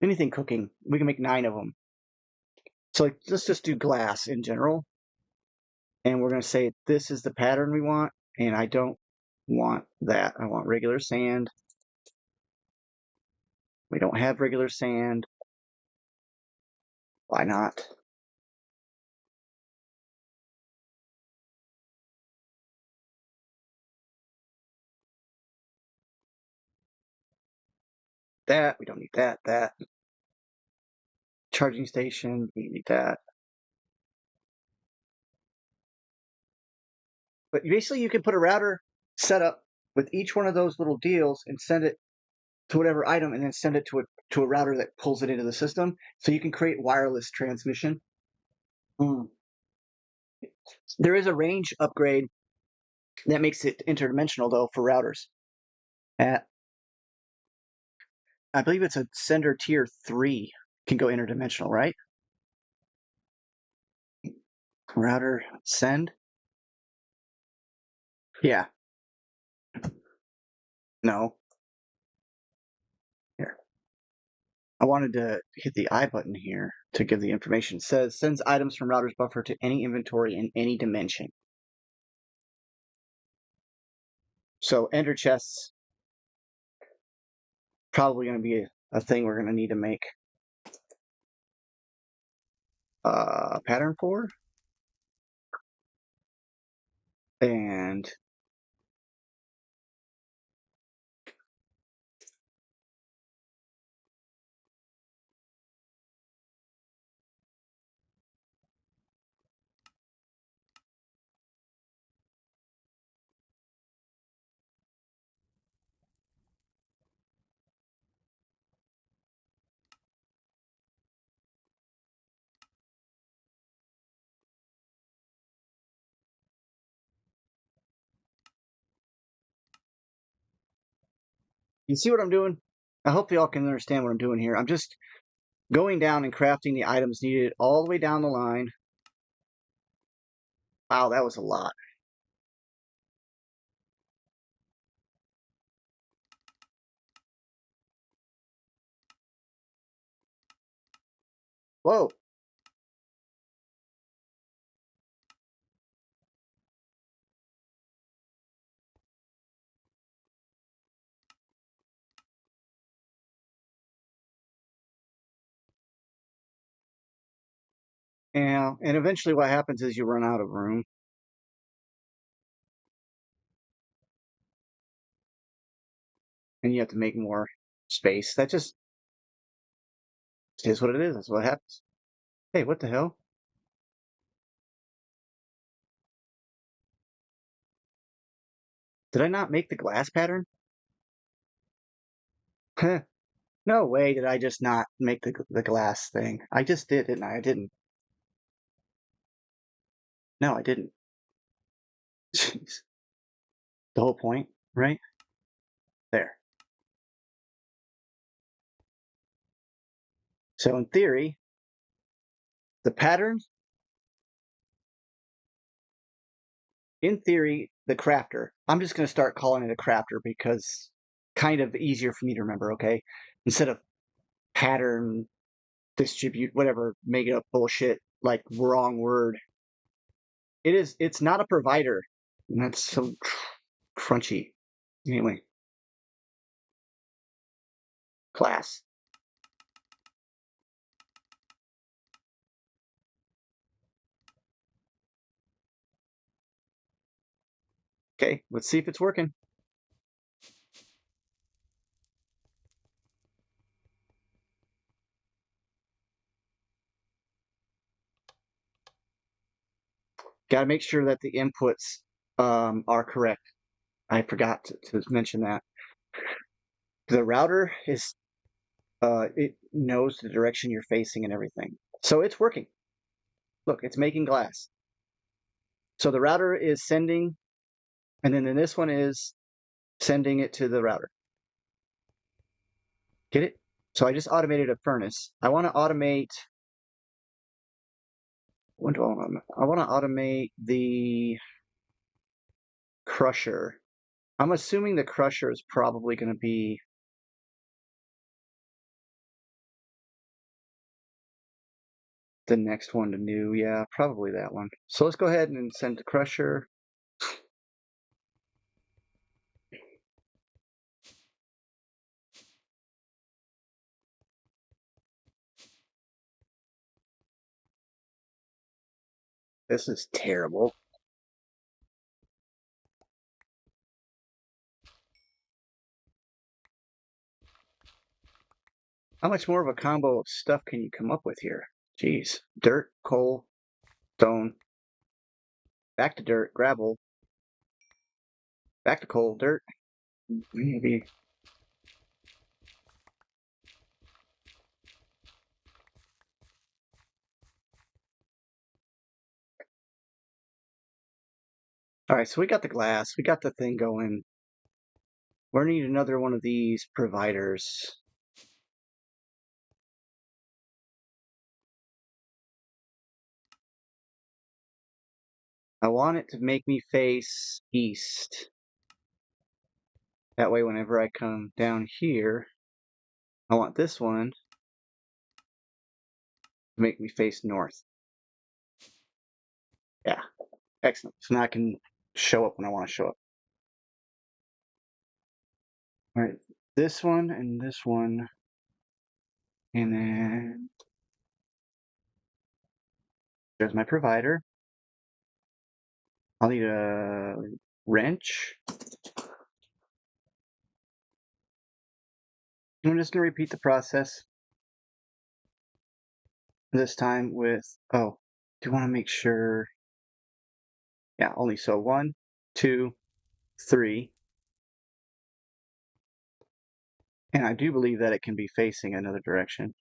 Anything cooking. We can make 9 of them. So let's just do glass in general. And we're going to say this is the pattern we want. And I don't want that. I want regular sand. We don't have regular sand. Why not? That. We don't need that. That. Charging station. We need that. But basically, you can put a router setup with each one of those little deals and send it to whatever item, and then send it to a router that pulls it into the system. So you can create wireless transmission. There is a range upgrade that makes it interdimensional though for routers. At I believe it's a sender tier 3 can go interdimensional, right? Router send. Yeah. No. Here. I wanted to hit the I button here to give the information. It says sends items from router's buffer to any inventory in any dimension. So ender chests probably going to be a thing we're going to need to make a pattern for. And you see what I'm doing? I hope y'all can understand what I'm doing here. I'm just going down and crafting the items needed all the way down the line. Wow, that was a lot. Whoa. And eventually what happens is you run out of room. And you have to make more space. That just is what it is. That's what happens. Hey, what the hell? Did I not make the glass pattern? No way did I just not make the glass thing. I just did, didn't I? I didn't. No, I didn't. Jeez. The whole point, right? There. So in theory, the pattern, in theory, the crafter. I'm just going to start calling it a crafter because kind of easier for me to remember, okay? Instead of pattern, distribute, whatever, make it up bullshit, like wrong word. It's not a provider. And that's so crunchy. Anyway, class. Okay, let's see if it's working. Got to make sure that the inputs are correct. I forgot to mention that. The router is it knows the direction you're facing and everything. So it's working. Look, it's making glass. So the router is sending, and then this one is sending it to the router. Get it? So I just automated a furnace. I want to automate. What do I want? I want to automate the crusher. I'm assuming the crusher is probably going to be the next one to new. Yeah, probably that one. So let's go ahead and send the crusher. This is terrible. How much more of a combo of stuff can you come up with here? Jeez. Dirt, coal, stone, back to dirt, gravel, back to coal, dirt. Maybe. All right, so we got the glass, we got the thing going. We're gonna need another one of these providers. I want it to make me face east. That way, whenever I come down here, I want this one to make me face north. Yeah, excellent. So now I can show up when I want to show up. All right, this one and this one. And then there's my provider. I'll need a wrench. I'm just going to repeat the process. This time with, oh, do you want to make sure? Yeah, only so 1, 2, 3. And I do believe that it can be facing another direction.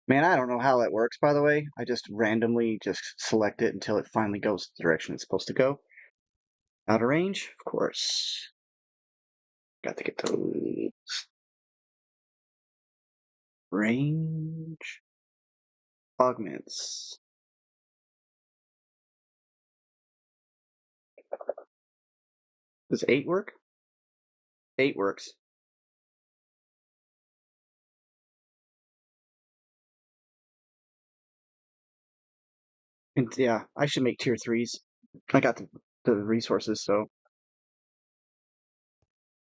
Man, I don't know how that works, by the way. I just randomly just select it until it finally goes the direction it's supposed to go. Out of range, of course. Got to get those. Range. Augments. Does 8 work? 8 works. And yeah, I should make tier 3s. I got the resources, so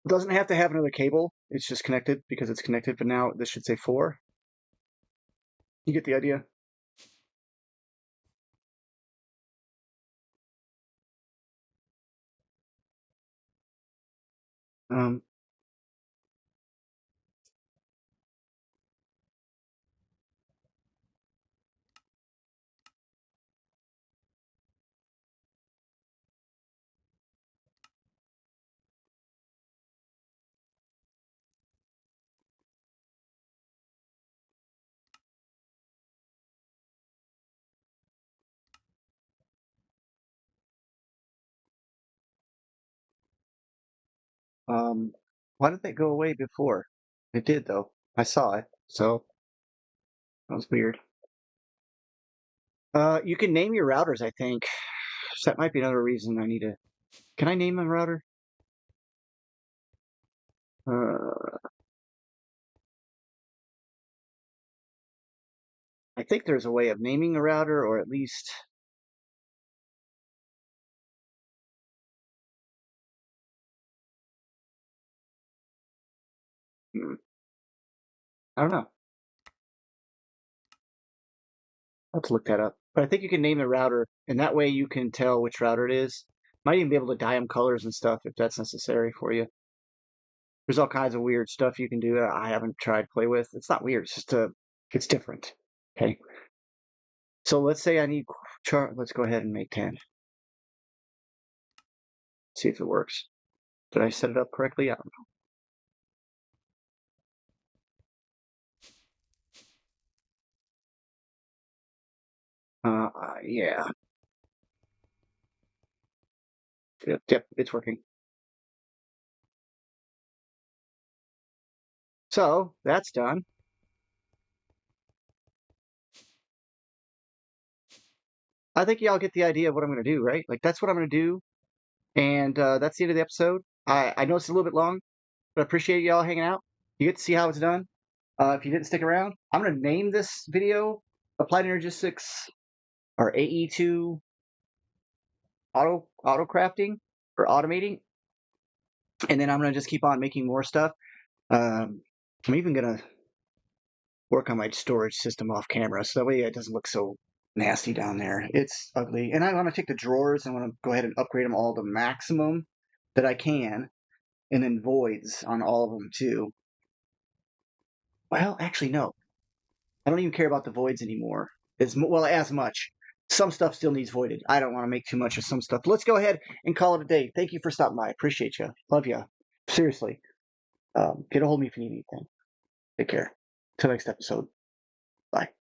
It doesn't have to have another cable. It's just connected because it's connected, but now this should say 4. You get the idea? Um, um, why did that go away before? It did though. I saw it, so that was weird. You can name your routers, I think. So that might be another reason I need to. Can I name a router? Uh, I think there's a way of naming a router, or at least hmm, I don't know. I'll have to look that up. But I think you can name the router, and that way you can tell which router it is. Might even be able to dye them colors and stuff if that's necessary for you. There's all kinds of weird stuff you can do that I haven't tried to play with. It's not weird. It's just it's different. Okay. So let's say I need chart. Let's go ahead and make 10. See if it works. Did I set it up correctly? I don't know. Yeah. Yep, it's working. So that's done. I think y'all get the idea of what I'm going to do, right? Like that's what I'm going to do. And that's the end of the episode. I know it's a little bit long, but I appreciate y'all hanging out. You get to see how it's done. If you didn't stick around, I'm going to name this video Applied Energistics or AE2 auto crafting or automating. And then I'm going to just keep on making more stuff. I'm even going to work on my storage system off camera so that way it doesn't look so nasty down there. It's ugly. And I want to take the drawers and want to go ahead and upgrade them all to maximum that I can. And then voids on all of them too. Well, actually, no. I don't even care about the voids anymore. As much. Some stuff still needs voided. I don't want to make too much of some stuff. Let's go ahead and call it a day. Thank you for stopping by. Appreciate you. Love you. Seriously. Get a hold of me if you need anything. Take care. Till next episode. Bye.